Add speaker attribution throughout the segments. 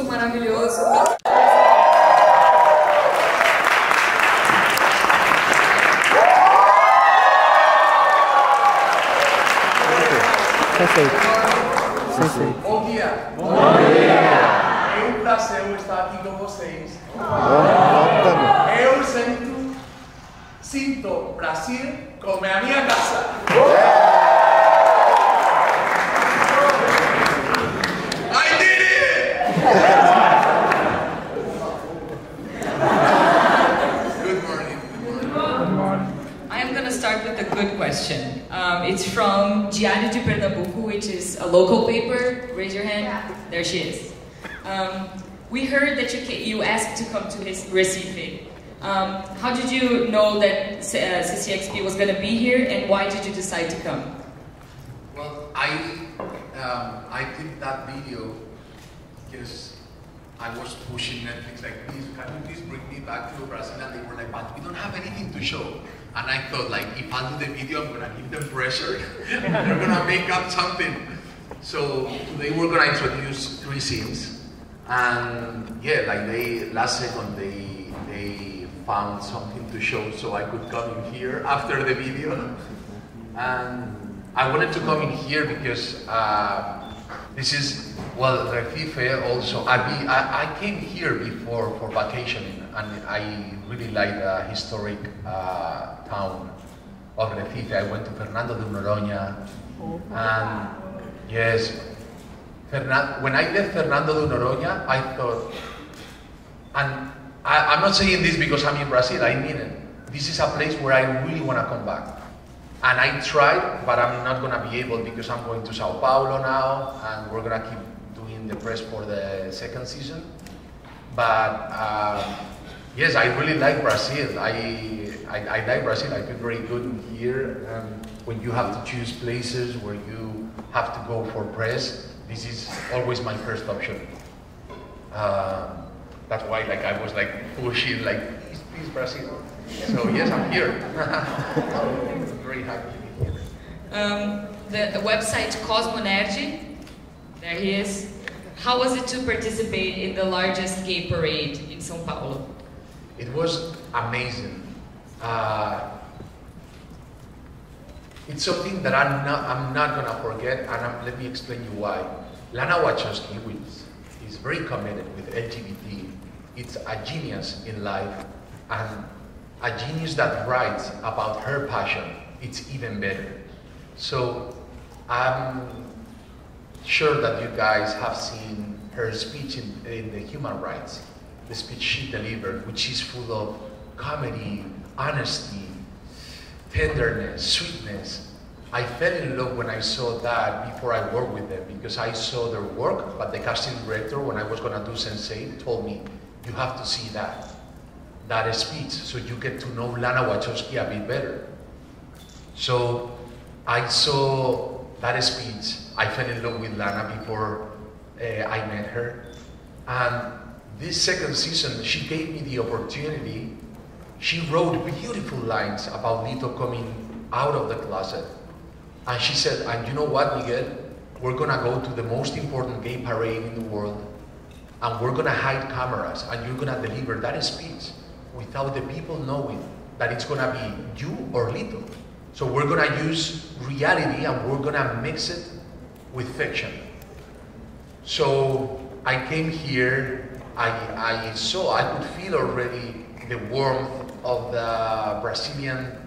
Speaker 1: maravilhoso.
Speaker 2: Bom dia! Bom dia! É um prazer estar aqui com vocês. Eu sinto Brasil como a minha casa. I did it! Good morning. Good morning.
Speaker 1: I am going to start with a good question. It's from Diário de Pernambuco, which is a local paper. Raise your hand. Yeah. There she is. We heard that you asked to come to Recife. How did you know that CCXP was going to be here, and why did you decide to come?
Speaker 2: Well, I did that video because I was pushing Netflix like, please, can you please bring me back to Brazil? And they were like, but we don't have anything to show. And I thought, like, if I do the video, I'm gonna give them pressure. They're gonna make up something. So today we're gonna introduce 3 scenes. And yeah, like last second they found something to show, so I could come in here after the video. And I wanted to come in here because this is, well, Recife also. I came here before for vacationing, and I really like the historic town of Recife. I went to Fernando de Noronha, and yes, when I left Fernando de Noronha, I thought, and I'm not saying this because I'm in Brazil, I mean it. This is a place where I really want to come back. And I tried, but I'm not going to be able because I'm going to Sao Paulo now, and we're going to keep doing the press for the 2nd season. But yes, I really like Brazil. I like Brazil. I feel very good in here. When you have to choose places where you have to go for press, this is always my first option. That's why, like, I was like pushing, like, please, Brazil. So yes, I'm here. I'm very happy to be here.
Speaker 1: The website Cosmo Nerd, there he is. How was it to participate in the largest gay parade in São Paulo?
Speaker 2: It was amazing. It's something that I'm not gonna forget, and let me explain you why. Lana Wachowski, which is very committed with LGBT, it's a genius in life, and a genius that writes about her passion. It's even better. So I'm sure that you guys have seen her speech in the human rights, the speech she delivered, which is full of comedy, honesty, tenderness, sweetness. I fell in love when I saw that before I worked with them, because I saw their work, but the casting director, when I was gonna do Sense8, told me, you have to see that speech, so you get to know Lana Wachowski a bit better. So I saw that speech, I fell in love with Lana before I met her. And this 2nd season, she gave me the opportunity. She wrote beautiful lines about Lito coming out of the closet. And she said, and you know what, Miguel? We're gonna go to the most important gay parade in the world, and we're gonna hide cameras, and you're gonna deliver that speech without the people knowing that it's gonna be you or Lito. So we're gonna use reality and we're gonna mix it with fiction. So I came here, I could feel already the warmth of the Brazilian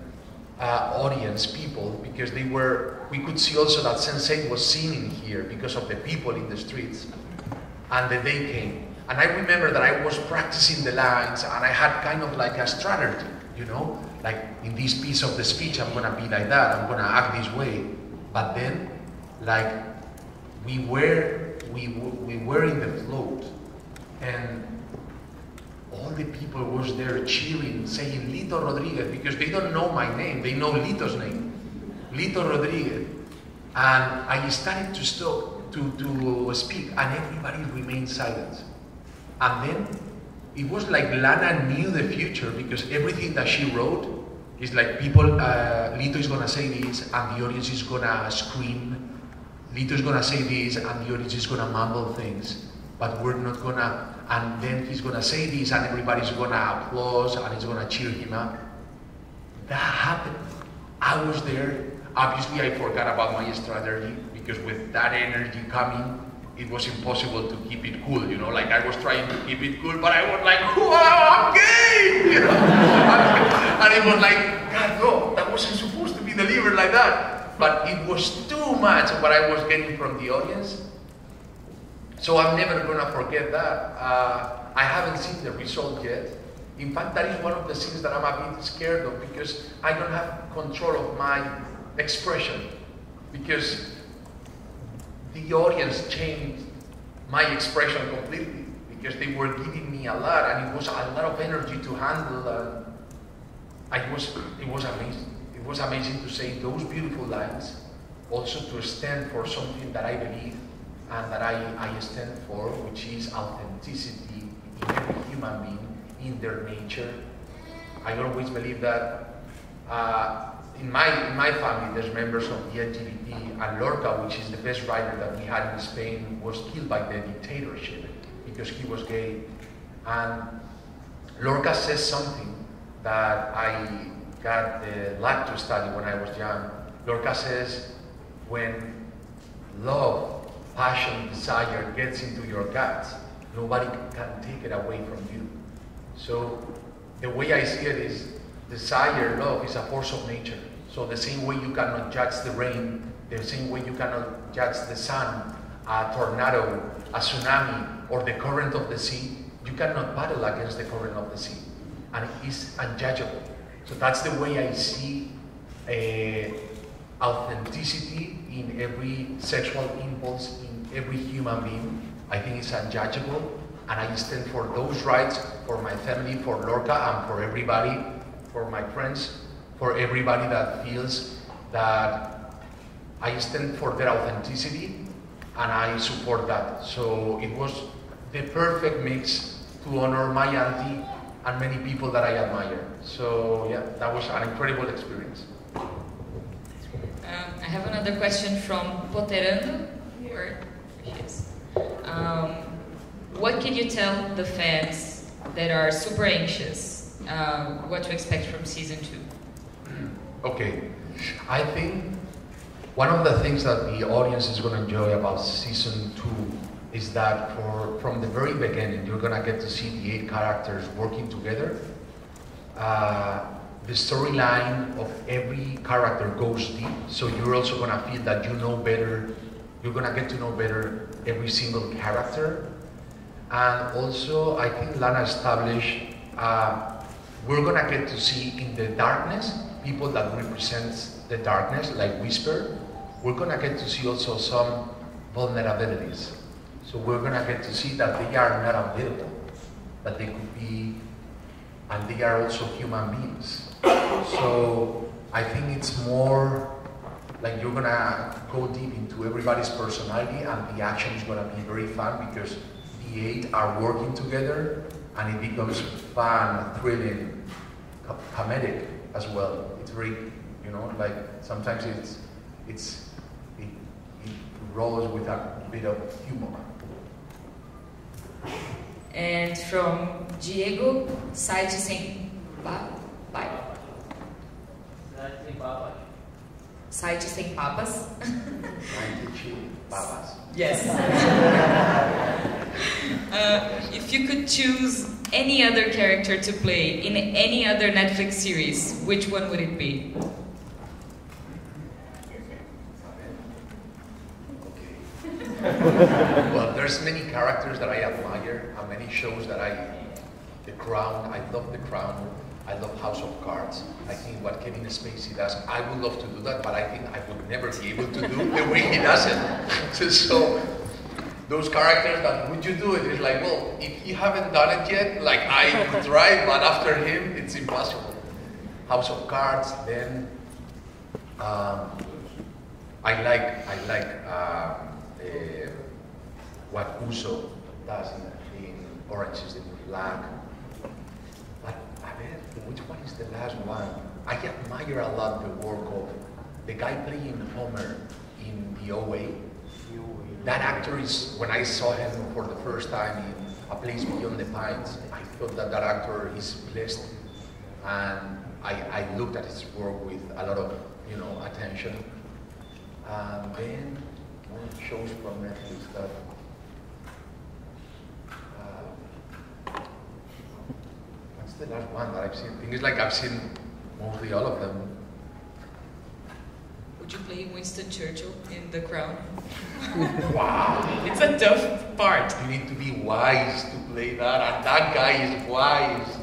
Speaker 2: audience, people, because we could see also that Sense8 was seen in here because of the people in the streets. And the day came. And I remember that I was practicing the lines, and I had kind of like a strategy, you know? Like, in this piece of the speech, I'm gonna be like that, I'm gonna act this way. But then, like, we were in the float, and all the people was there cheering, saying Lito Rodriguez, because they don't know my name, they know Lito's name, Lito Rodriguez. And I started to speak, and everybody remained silent. And then it was like Lana knew the future, because everything that she wrote is like people, Lito is gonna say this, and the audience is gonna scream. Lito is gonna say this, and the audience is gonna mumble things. but we're not gonna, and then he's gonna say this and everybody's gonna applaud and it's gonna cheer him up. That happened. I was there. Obviously, I forgot about my strategy because with that energy coming, it was impossible to keep it cool, you know, like I was trying to keep it cool, but I was like, wow, I'm gay, you know, and it was like, God, no, that wasn't supposed to be delivered like that, but it was too much what I was getting from the audience, so I'm never gonna forget that. I haven't seen the result yet. In fact, that is one of the things that I'm a bit scared of because I don't have control of my expression, because the audience changed my expression completely because they were giving me a lot and it was a lot of energy to handle. It was amazing. It was amazing to say those beautiful lines, also to stand for something that I believe and that I stand for, which is authenticity in every human being, in their nature. I always believe that in my family, there's members of the LGBT, and Lorca, which is the best writer that we had in Spain, was killed by the dictatorship because he was gay. And Lorca says something that I got the luck to study when I was young. Lorca says, when love, passion, desire gets into your guts, nobody can take it away from you. So the way I see it is, desire, love is a force of nature. So the same way you cannot judge the rain, the same way you cannot judge the sun, a tornado, a tsunami, or the current of the sea, you cannot battle against the current of the sea. And it is unjudgeable. So that's the way I see authenticity in every sexual impulse, in every human being. I think it's unjudgeable. And I stand for those rights, for my family, for Lorca, and for everybody, for my friends, for everybody that feels that I stand for their authenticity and I support that. So it was the perfect mix to honor my auntie and many people that I admire. So yeah, that was an incredible experience.
Speaker 1: I have another question from Poterando. Here he is. What can you tell the fans that are super anxious what to expect from season 2?
Speaker 2: Okay, I think one of the things that the audience is going to enjoy about season 2 is that from the very beginning, you're going to get to see the 8 characters working together. The storyline of every character goes deep, so you're also going to feel that you know better, you're going to get to know better every single character. And also, I think Lana established, we're going to get to see in the darkness, people that represent the darkness, like Whisper. We're going to get to see also some vulnerabilities. So we're going to get to see that they are not unbeatable, that they could be, and they are also human beings. So I think it's more like you're going to go deep into everybody's personality, and the action is going to be very fun because the 8 are working together, and it becomes fun, thrilling, comedic as well. It's very, you know, like sometimes it rolls with a bit of humor.
Speaker 1: And from Diego, site sem papas. Site sem papas.
Speaker 2: Papas.
Speaker 1: Yes. If you could choose any other character to play in any other Netflix series, which one would it be?
Speaker 2: Well, there's many characters that I admire, and many shows that The Crown, I love The Crown, I love House of Cards. I think what Kevin Spacey does, I would love to do that, but I think I would never be able to do the way he does it. So, those characters that, would you do it? It's like, well, if you haven't done it yet, like I could try, but after him, it's impossible. House of Cards, then, I like what Uso does in Orange is the New Black. But which one is the last one? I admire a lot the work of the guy playing Homer in the OA. That actor is, when I saw him for the first time in A Place Beyond the Pines, I thought that that actor is blessed, and I looked at his work with a lot of, attention. And then shows from Netflix that that's the last one that I've seen. Thing is, like, I've seen mostly all of them.
Speaker 1: Would you play Winston Churchill in The Crown?
Speaker 2: Wow!
Speaker 1: It's a tough part.
Speaker 2: You need to be wise to play that, and that guy is wise.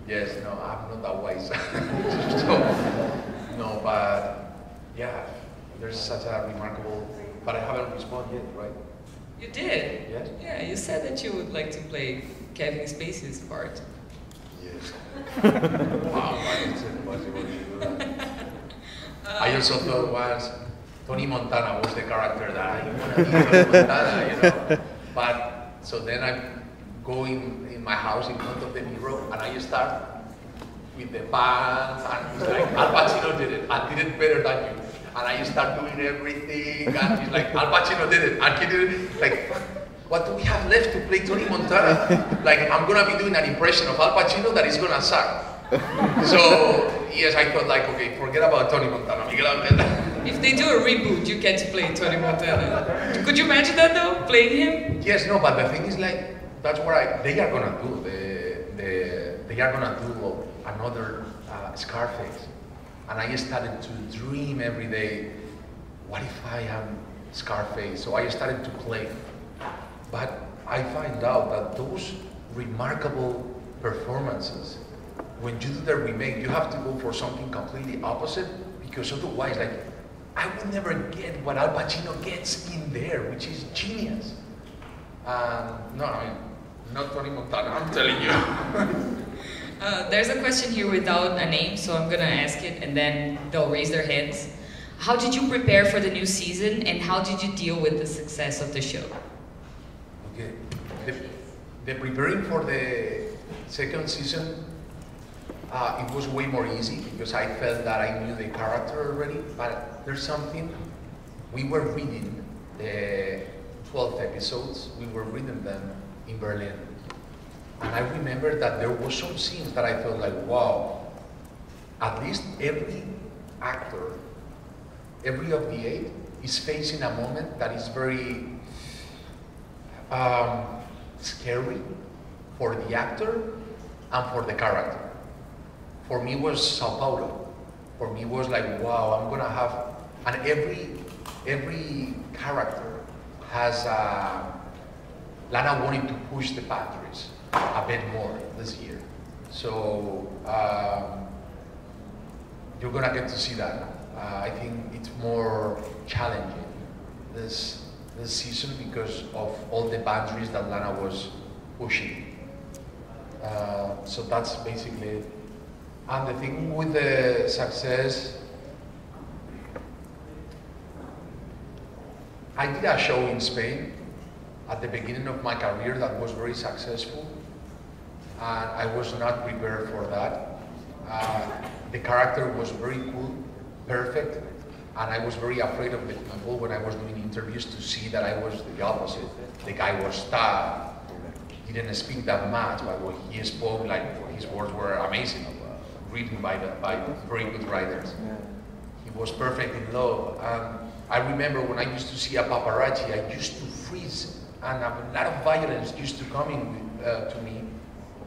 Speaker 2: Yes, no, I'm not that wise. No, but yeah, there's such a remarkable. But I haven't responded yet, right?
Speaker 1: You did?
Speaker 2: Yes.
Speaker 1: Yeah, you said that you would like to play Kevin Spacey's part.
Speaker 2: Yes. Wow, why is it possible to do that? I also thought once Tony Montana was the character that I want to be Tony Montana, But so then I'm going in my house in front of the mirror and I start with the pants and he's like, Al Pacino did it and did it better than you. And I start doing everything and he's like, Al Pacino did it and he did it. Like, what do we have left to play Tony Montana? Like, I'm gonna be doing an impression of Al Pacino that is gonna suck. So, yes, I thought like, okay, forget about Tony Montana, Miguel Angel.
Speaker 1: If they do a reboot, you can't play Tony Montana. Could you imagine that though, playing him?
Speaker 2: Yes, no, but the thing is like, that's what they are gonna do. They are gonna do another Scarface. And I started to dream every day, what if I am Scarface? So I started to play. But I find out that those remarkable performances, when you do the remake, you have to go for something completely opposite, because otherwise, like, I would never get what Al Pacino gets in there, which is genius. No, I mean, not Tony Montana, I'm telling you.
Speaker 1: There's a question here without a name, so I'm gonna ask it and then they'll raise their hands. How did you prepare for the new season and how did you deal with the success of the show?
Speaker 2: Okay, the preparing for the second season, it was way more easy because I felt that I knew the character already, but there's something, we were reading the 12 episodes, we were reading them in Berlin. And I remember that there were some scenes that I felt like, wow, at least every actor, every of the 8 is facing a moment that is very scary for the actor and for the character. For me it was Sao Paulo. For me it was like, wow, I'm gonna have, and every character has, Lana wanted to push the boundaries a bit more this year. So you're gonna get to see that. I think it's more challenging this season because of all the boundaries that Lana was pushing. So that's basically it. And the thing with the success, I did a show in Spain at the beginning of my career that was very successful, and I was not prepared for that. The character was very cool, perfect, and I was very afraid of the people when I was doing interviews to see that I was the opposite. The guy was tough, he didn't speak that much, but when he spoke, like, his words were amazing, written by very good writers. He was perfect in love. I remember when I used to see a paparazzi, I used to freeze, and a lot of violence used to come in to me.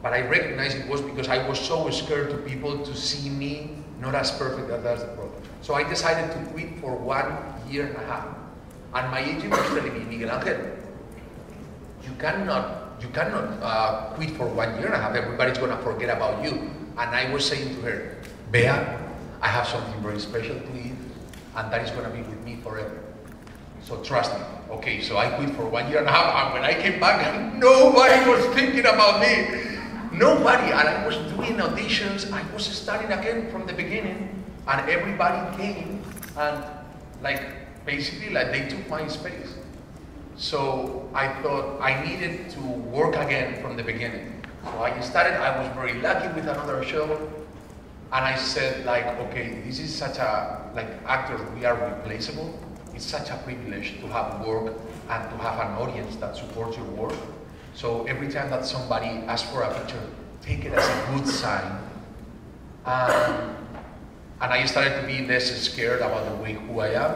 Speaker 2: But I recognized it was because I was so scared to people to see me not as perfect as that's the problem. So I decided to quit for 1.5 years. And my agent was telling me, Miguel Angel, you cannot quit for 1.5 years. Everybody's gonna forget about you. And I was saying to her, Bea, I have something very special to you, and that is gonna be with me forever. So trust me. Okay, so I quit for 1.5 years, and when I came back, nobody was thinking about me. Nobody, and I was doing auditions, I was starting again from the beginning, and everybody came, and like, basically, like, they took my space. So I thought I needed to work again from the beginning. So I started, I was very lucky with another show, and I said, like, okay, this is such a, like, actors, we are replaceable. it's such a privilege to have work and to have an audience that supports your work. So every time that somebody asks for a picture, take it as a good sign. And I started to be less scared about the way who I am.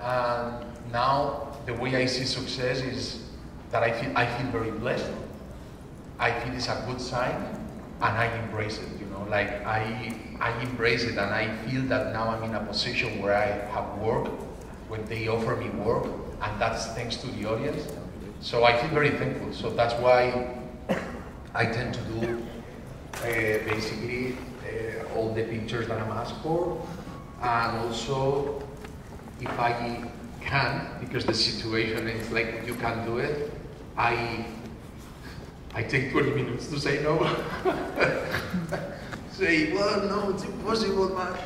Speaker 2: And now the way I see success is that I feel very blessed. I feel it's a good sign, and I embrace it. You know, like I embrace it, and I feel that now I'm in a position where I have work, when they offer me work, and that's thanks to the audience. So I feel very thankful. So that's why I tend to do basically all the pictures that I'm asked for, and also if I can, because the situation is like you can't do it, I take 20 minutes to say no. Say, well, no, it's impossible, man.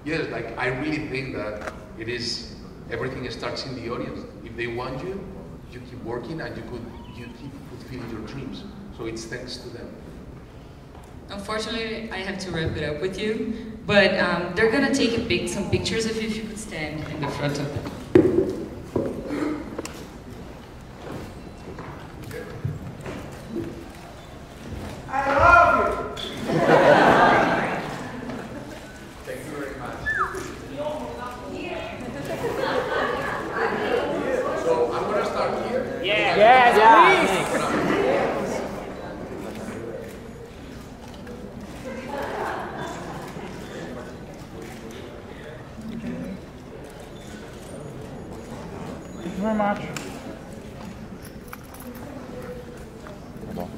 Speaker 2: Yes, like I really think that it is, everything starts in the audience. If they want you, you keep working and you keep fulfilling your dreams. So it's thanks to them.
Speaker 1: Unfortunately, I have to wrap it up with you, but they're gonna take some pictures of you if you could stand in the front of them.
Speaker 2: I love you! Thank you very much. So I'm gonna start here.
Speaker 3: Yeah. Yes, please!
Speaker 4: Thank you very much.
Speaker 3: Tá bom.